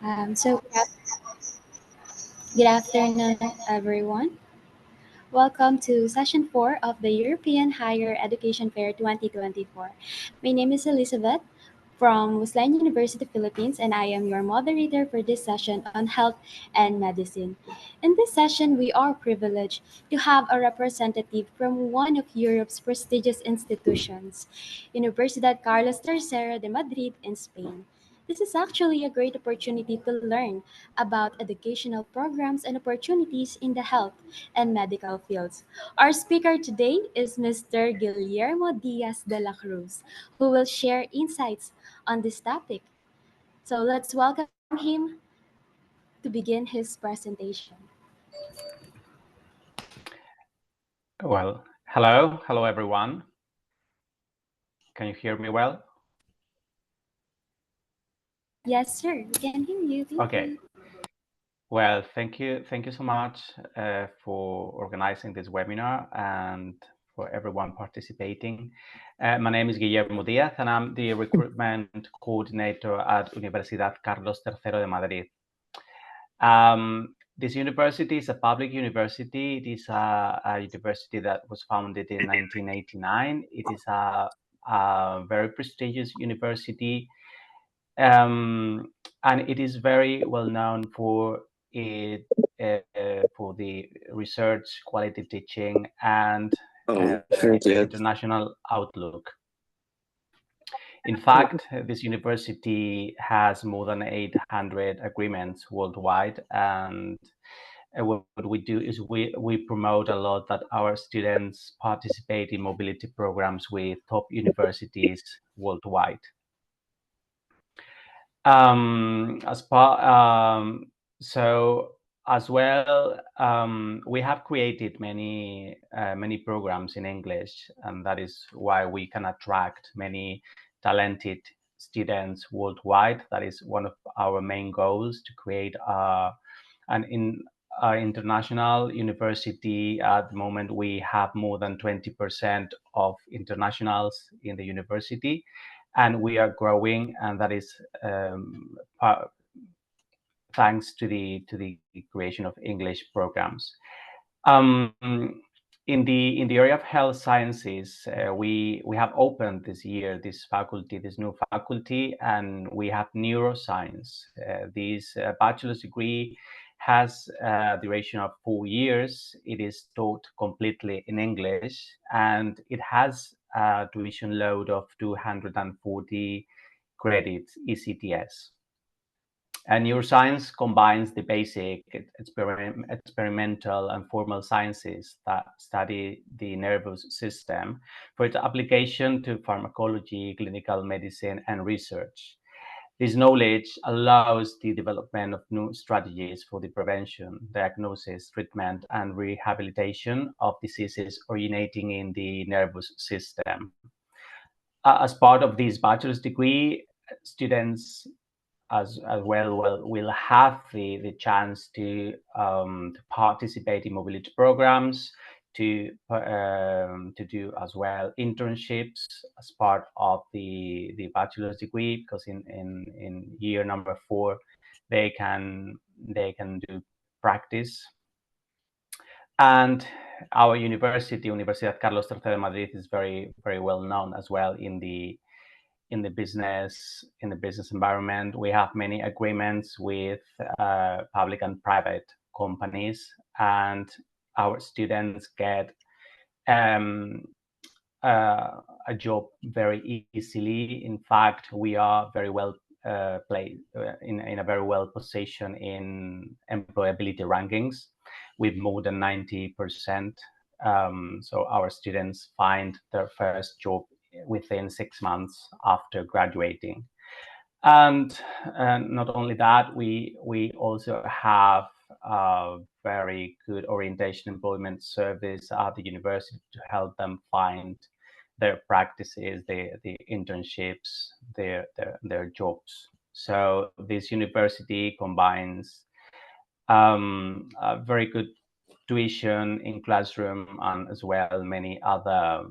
So, good afternoon, everyone. Welcome to session 4 of the European Higher Education Fair 2024. My name is Elizabeth from Wesleyan University, Philippines, and I am your moderator for this session on health and medicine. In this session, we are privileged to have a representative from one of Europe's prestigious institutions, Universidad Carlos III de Madrid in Spain. This is actually a great opportunity to learn about educational programs and opportunities in the health and medical fields. Our speaker today is Mr. Guillermo Diaz de la Cruz, who will share insights on this topic. So let's welcome him to begin his presentation. Well, hello everyone. Can you hear me well? Yes, sir, we can hear you. Thank Okay. you. Well, thank you so much for organizing this webinar and for everyone participating. My name is Guillermo Diaz, and I'm the recruitment coordinator at Universidad Carlos III de Madrid. This university is a public university. It is a university that was founded in 1989. It is a very prestigious university, and it is very well known for it for the research, quality teaching, and its international outlook. In fact, this university has more than 800 agreements worldwide, and what we do is we promote a lot that our students participate in mobility programs with top universities worldwide. As part, so as well, we have created many programs in English, and that is why we can attract many talented students worldwide. That is one of our main goals, to create an international university. At the moment, we have more than 20% of internationals in the university, and we are growing, and that is thanks to the creation of English programs. In the area of health sciences, we have opened this year this new faculty, and we have neuroscience. This bachelor's degree has a duration of 4 years. It is taught completely in English, and it has a tuition load of 240 credits ECTS. And neuroscience combines the basic experimental and formal sciences that study the nervous system for its application to pharmacology, clinical medicine, and research. This knowledge allows the development of new strategies for the prevention, diagnosis, treatment, and rehabilitation of diseases originating in the nervous system. As part of this bachelor's degree, students as well will have the chance to participate in mobility programs, to do as well internships as part of the bachelor's degree, because in year number 4 they can do practice. And our university, Universidad Carlos III de Madrid, is very well known as well in the business environment. We have many agreements with public and private companies, and our students get a job very easily. In fact, we are very well placed in a very well position in employability rankings with more than 90%. So our students find their first job within 6 months after graduating. And not only that, we also have a very good orientation employment service at the university to help them find their practices, the internships, their jobs. So this university combines a very good tuition in classroom, and as well many other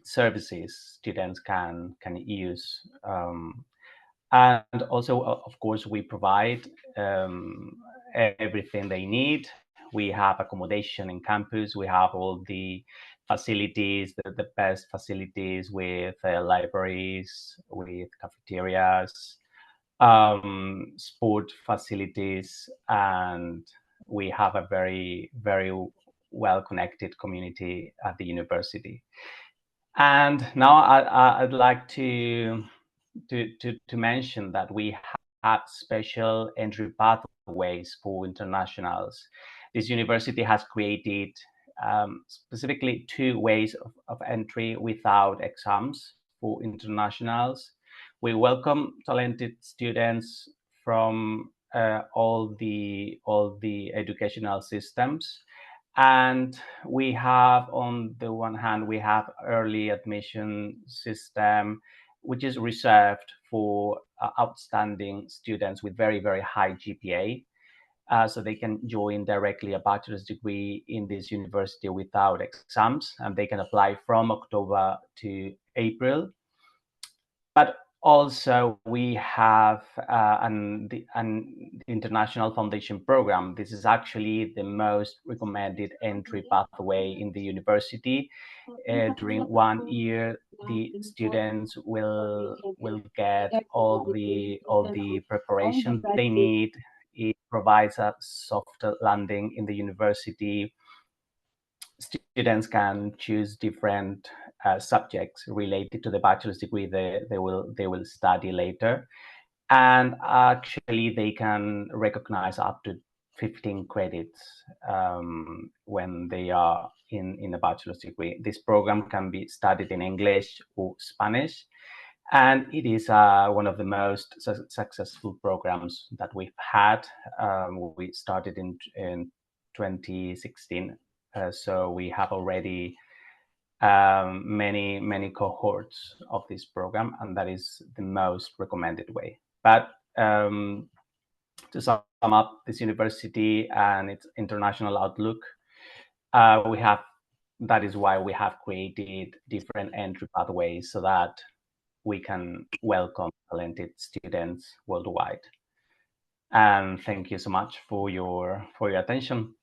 services students can use And also, of course, we provide everything they need. We have accommodation in campus. We have all the facilities, the best facilities with libraries, with cafeterias, sport facilities, and we have a very well connected community at the university. And now I'd like to mention that we have special entry pathways for internationals. This university has created specifically two ways of entry without exams for internationals. We welcome talented students from all the educational systems, and we have, on the one hand, we have early admission system, which is reserved for outstanding students with very high GPA. So they can join directly a bachelor's degree in this university without exams, and they can apply from October to April. But also we have an international foundation program. This is actually the most recommended entry pathway in the university. During 1 year, the students will get all the preparation they need. It provides a softer landing in the university. Students can choose different subjects related to the bachelor's degree they will study later, and actually they can recognize up to 15 credits when they are in a bachelor's degree. This program can be studied in English or Spanish, and it is one of the most successful programs that we've had. We started in 2016, so we have already many cohorts of this program, and that is the most recommended way. But to sum up this university and its international outlook, we have that is why we have created different entry pathways so that we can welcome talented students worldwide. And thank you so much for your attention.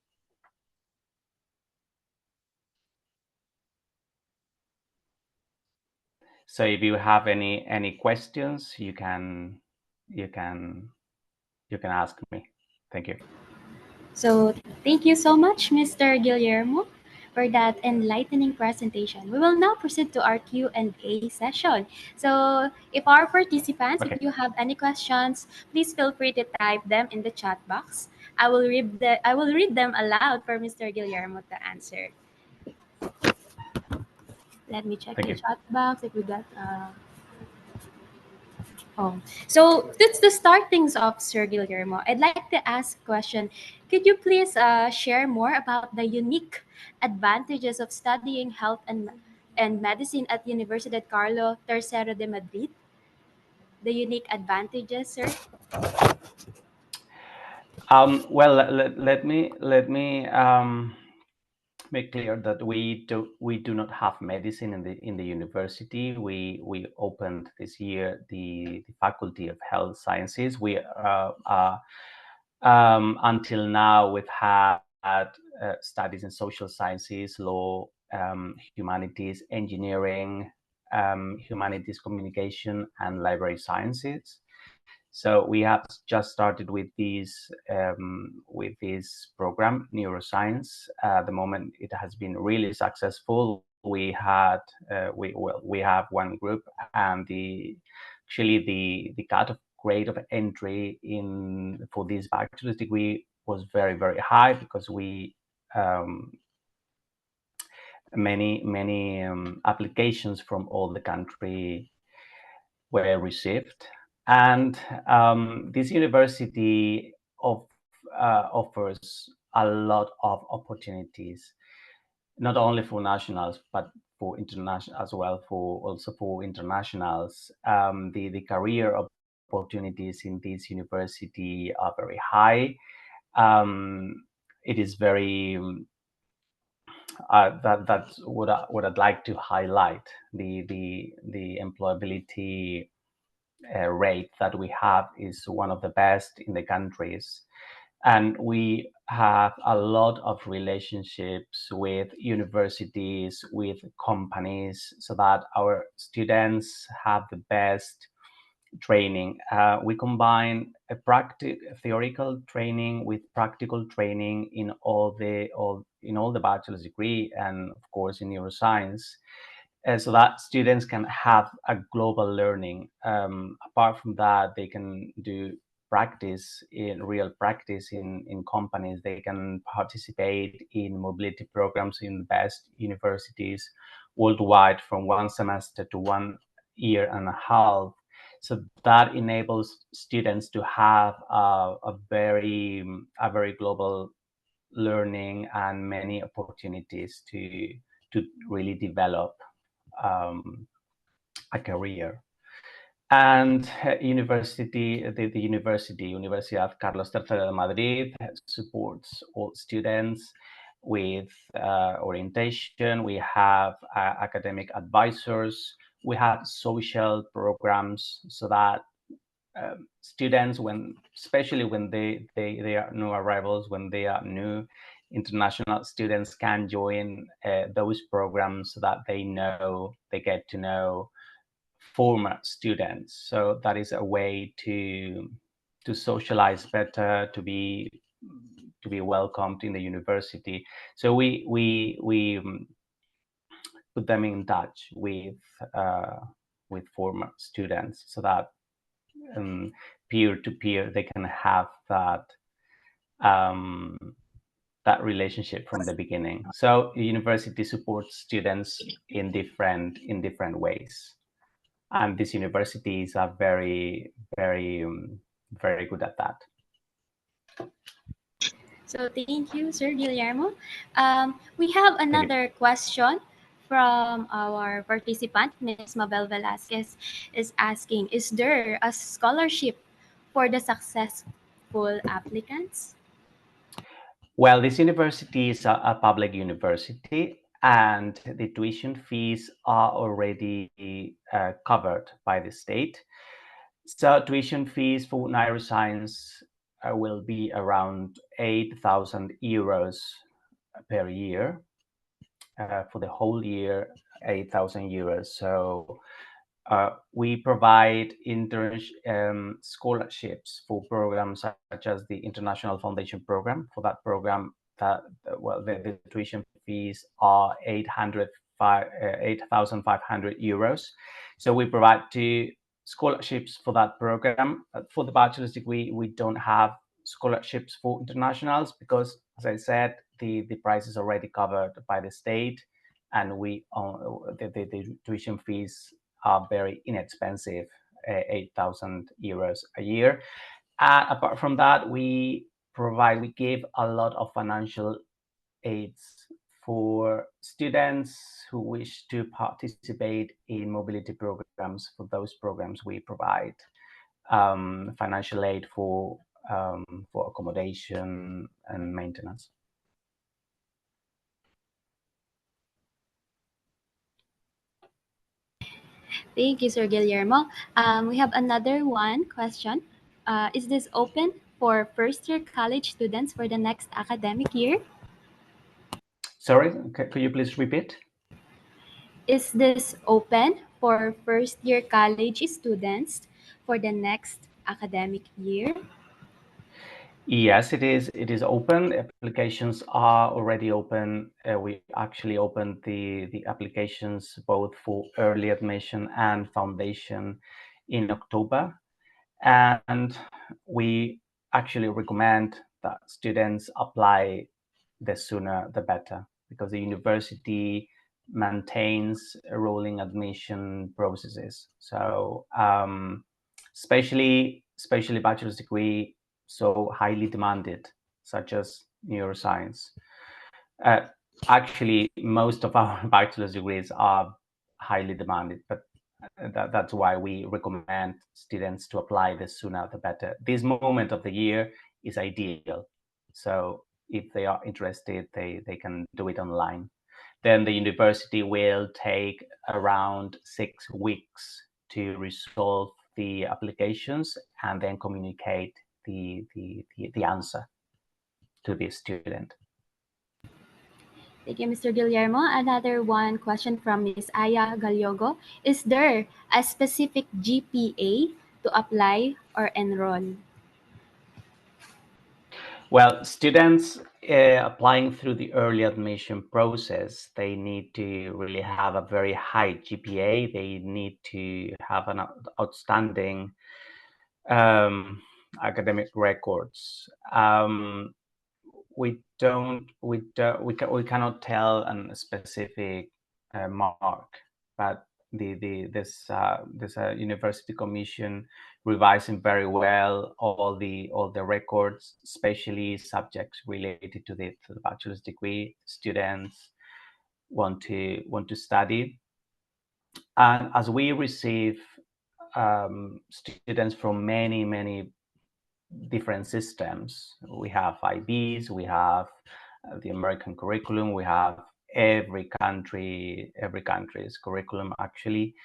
So if you have any questions, you can ask me. Thank you. So, thank you so much, Mr. Guillermo, for that enlightening presentation. We will now proceed to our Q&A session. So, if our participants, if Okay. you have any questions, please feel free to type them in the chat box. I will read them aloud for Mr. Guillermo to answer. Let me check Thank the you. chat box if we got. Oh, so that's the start things off, Sir Guillermo. I'd like to ask a question. Could you please share more about the unique advantages of studying health and medicine at Universidad Carlo III de Madrid? The unique advantages, sir. Well, let me make clear that we do not have medicine in the university. We opened this year the Faculty of Health Sciences. We until now we've had studies in social sciences, law, humanities, engineering, humanities, communication, and library sciences. So we have just started with this program, neuroscience. At the moment, it has been really successful. We have one group, and the cut-off grade of entry in for this bachelor's degree was very high, because we many applications from all the country were received. And this university offers a lot of opportunities, not only for nationals, but for international as well, for internationals. The career opportunities in this university are very high. It is very that's what I'd like to highlight, the employability rate that we have is one of the best in the countries. And we have a lot of relationships with universities, with companies, so that our students have the best training. We combine a theoretical training with practical training in all the bachelor's degree, and of course in neuroscience, so that students can have a global learning. Apart from that, they can do real practice in companies. They can participate in mobility programs in the best universities worldwide from 1 semester to 1 year and a half. So that enables students to have a very global learning and many opportunities to really develop um, a career. And the Universidad Carlos III de Madrid supports all students with orientation. We have academic advisors. We have social programs so that students, especially when they are new arrivals, when they are new international students, can join those programs so that they get to know former students. So that is a way to socialize better, to be welcomed in the university. So we put them in touch with former students so that peer to peer they can have um, that relationship from the beginning. So the university supports students in different ways, and these universities are very good at that. So thank you, Sir Guillermo. We have Thank you. another question from our participant, Ms. Mabel Velasquez, is asking, is there a scholarship for the successful applicants? Well, this university is a public university, and the tuition fees are already covered by the state. So tuition fees for neuroscience will be around 8,000 euros per year, for the whole year, 8,000 euros. So we provide scholarships for programs such as the International Foundation Program. For that program, the tuition fees are 8,500 euros. So we provide two scholarships for that program. For the bachelor's degree, we don't have scholarships for internationals because, as I said, the price is already covered by the state, and the tuition fees are very inexpensive, 8,000 euros a year. Apart from that, we give a lot of financial aids for students who wish to participate in mobility programs. For those programs, we provide financial aid for accommodation and maintenance. Thank you, Sir Guillermo. We have another one question. Is this open for first-year college students for the next academic year? Sorry, could you please repeat? Is this open for first-year college students for the next academic year? Yes, it is. It is open. Applications are already open. We actually opened the applications both for early admission and foundation in October, and we actually recommend that students apply the sooner the better, because the university maintains rolling admission processes. So especially bachelor's degree, so highly demanded, such as neuroscience. Uh, Actually, most of our bachelor's degrees are highly demanded, but that's why we recommend students to apply the sooner the better. This moment of the year is ideal. So if they are interested, they can do it online. Then the university will take around 6 weeks to resolve the applications and then communicate the answer to the student. Thank you, Mr. Guillermo. Another one question from Ms. Aya Galiogo. Is there a specific GPA to apply or enroll? Well, students applying through the early admission process, they need to really have a very high GPA. They need to have an outstanding academic records. We cannot tell a specific mark, but there's a university commission revising very well all the records, especially subjects related to the bachelor's degree students want to study. And as we receive students from many different systems, we have IBs, we have the American curriculum, we have every country's curriculum actually.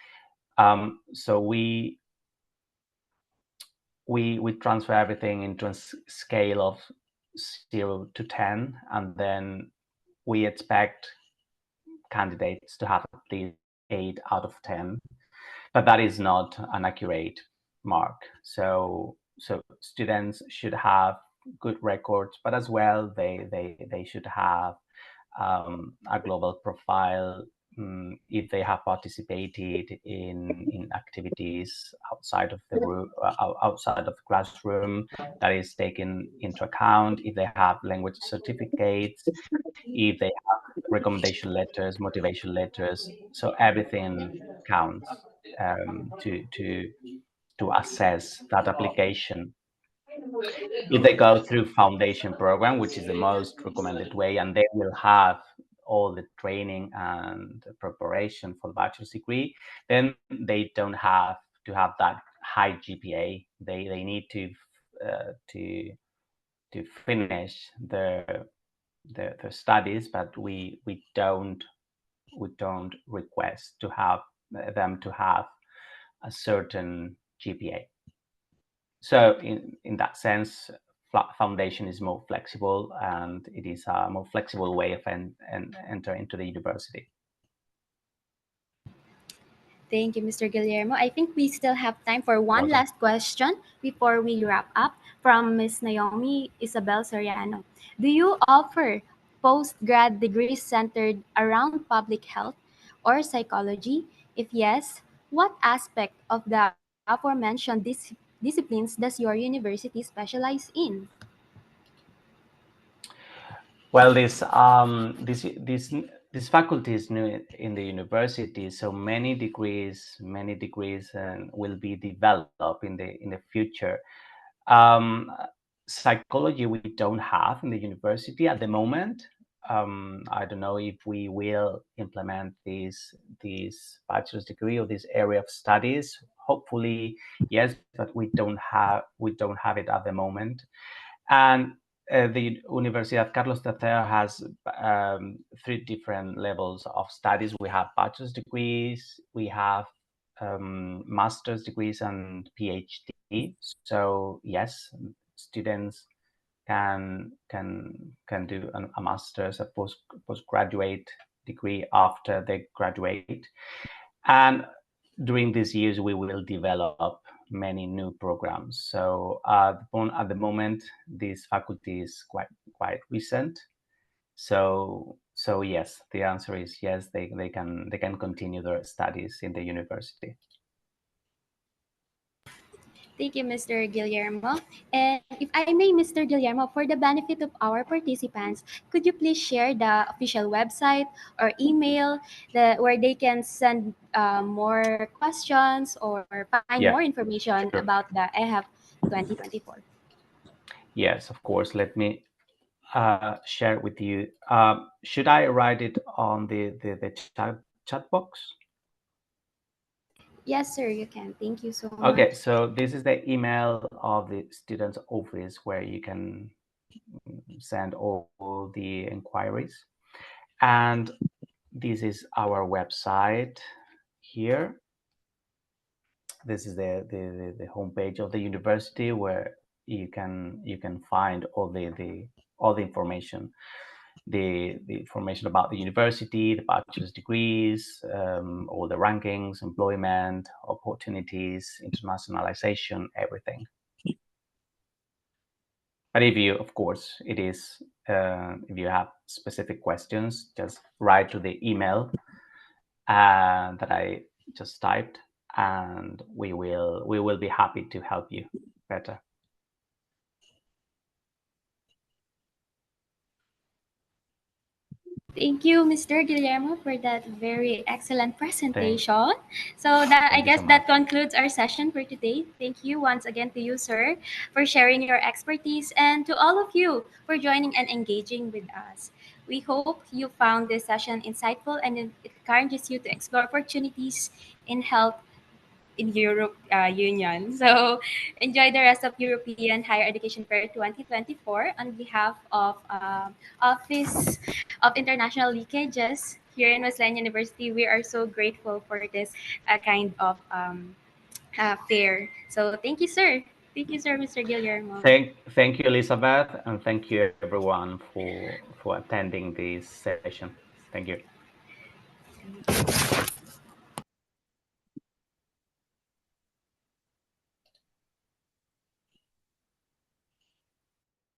So we transfer everything into a scale of 0 to 10, and then we expect candidates to have at least 8 out of 10, but that is not an accurate mark. So students should have good records, but as well they should have a global profile. If they have participated in activities outside of the room, outside of the classroom, that is taken into account. If they have language certificates, if they have recommendation letters, motivation letters, so everything counts to assess that application. If they go through foundation program, which is the most recommended way, and they will have all the training and preparation for the bachelor's degree, then they don't have to have that high GPA. They need to finish their studies, but we don't request to have them to have a certain GPA. So in that sense, foundation is more flexible, and it is a more flexible way of enter into the university. Thank you, Mr. Guillermo. I think we still have time for one Welcome. last question before we wrap up from Ms. Naomi Isabel Soriano. Do you offer post-grad degrees centered around public health or psychology? If yes, what aspect of the aforementioned disciplines does your university specialize in? Well, this faculty is new in the university, so many degrees will be developed in the future. Um, Psychology we don't have in the university at the moment. I don't know if we will implement this bachelor's degree or this area of studies. Hopefully, yes, but we don't have it at the moment. And the Universidad Carlos III has three different levels of studies. We have bachelor's degrees, we have master's degrees, and PhD. So yes, students can do a master's, a postgraduate degree after they graduate. And during these years, we will develop many new programs. So at the moment, this faculty is quite recent. So yes, the answer is yes. They can continue their studies in the university. Thank you, Mr. Guillermo. And if I may, Mr. Guillermo, for the benefit of our participants, could you please share the official website or email where they can send more questions or find more Yeah, information sure. about the EHAP 2024? Yes, of course. Let me share with you. Should I write it on the chat box? Yes, sir, you can. Thank you so Okay, much. so this is the email of the student's office where you can send all the inquiries. And this is our website here. this is the homepage of the university where you can find all the information, the information about the university, the bachelor's degrees, all the rankings, employment opportunities, internationalization, everything. But if you, of course, if you have specific questions, just write to the email that I just typed, and we will be happy to help you better. Thank you, Mr. Guillermo, for that very excellent Thank, presentation. So that I thank you guess so that much. concludes our session for today. Thank you once again to you, sir, for sharing your expertise, and to all of you for joining and engaging with us. We hope you found this session insightful and it encourages you to explore opportunities in health in Europe Union. So enjoy the rest of European Higher Education Fair 2024 on behalf of Office of International Leakages here in Wesleyan University. We are so grateful for this kind of fair. So thank you, sir. Thank you, sir, Mr. Guillermo. Thank you, Elizabeth, and thank you everyone for attending this session. Thank you.